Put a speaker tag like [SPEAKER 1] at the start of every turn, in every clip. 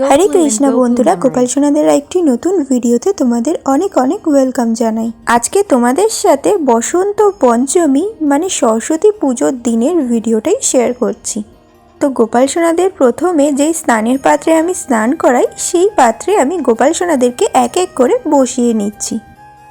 [SPEAKER 1] হরে কৃষ্ণ বন্ধুরা, গোপাল সোনাদের একটি নতুন ভিডিওতে তোমাদের অনেক অনেক ওয়েলকাম জানাই। আজকে তোমাদের সাথে বসন্ত পঞ্চমী মানে সরস্বতী পুজোর দিনের ভিডিওটাই শেয়ার করছি। তো গোপাল সোনাদের প্রথমে যেই স্নানের পাত্রে আমি স্নান করাই, সেই পাত্রে আমি গোপাল সোনাদেরকে এক এক করে বসিয়ে নিচ্ছি।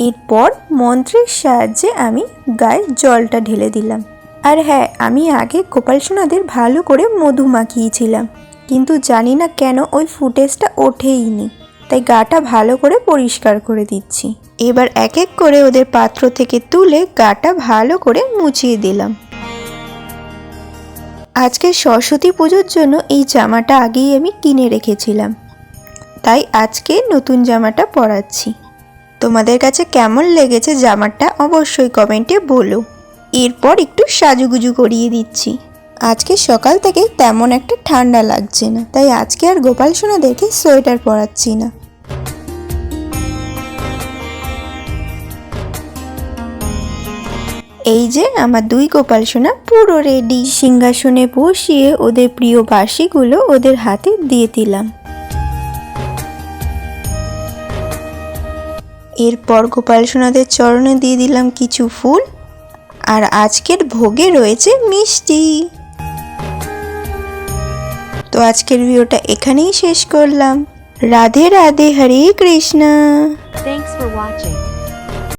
[SPEAKER 1] এরপর মন্ত্রের সাহায্যে আমি গায়ে জলটা ঢেলে দিলাম। আর হ্যাঁ, আমি আগে গোপাল সোনাদের ভালো করে মধু মাখিয়েছিলাম, কিন্তু জানি না কেন ওই ফুটেজটা ওঠেইনি, তাই গাটা ভালো করে পরিষ্কার করে দিচ্ছি। এবার এক এক করে ওদের পাত্র থেকে তুলে গাটা ভালো করে মুছিয়ে দিলাম। আজকে সরস্বতী পুজোর জন্য এই জামাটা আগেই আমি কিনে রেখেছিলাম, তাই আজকে নতুন জামাটা পরাচ্ছি। তোমাদের কাছে কেমন লেগেছে জামাটা অবশ্যই কমেন্টে বলো। এরপর একটু সাজুগুজু করিয়ে দিচ্ছি। আজকে সকাল থেকে তেমন একটা ঠান্ডা লাগছে না, তাই আজকে আর গোপাল সোনাদেরকে সোয়েটার পরাচ্ছি না। এই যে আমার দুই গোপাল সোনা পুরো রেডি। সিংহাসনে বসিয়ে ওদের প্রিয় বাঁশিগুলো ওদের হাতে দিয়ে দিলাম। এরপর গোপাল সোনাদের চরণে দিয়ে দিলাম কিছু ফুল, আর আজকের ভোগে রয়েছে মিষ্টি। তো আজকের ভিডিওটা এখানেই শেষ করলাম। রাধে রাধে, হরে কৃষ্ণ।
[SPEAKER 2] Thanks for watching.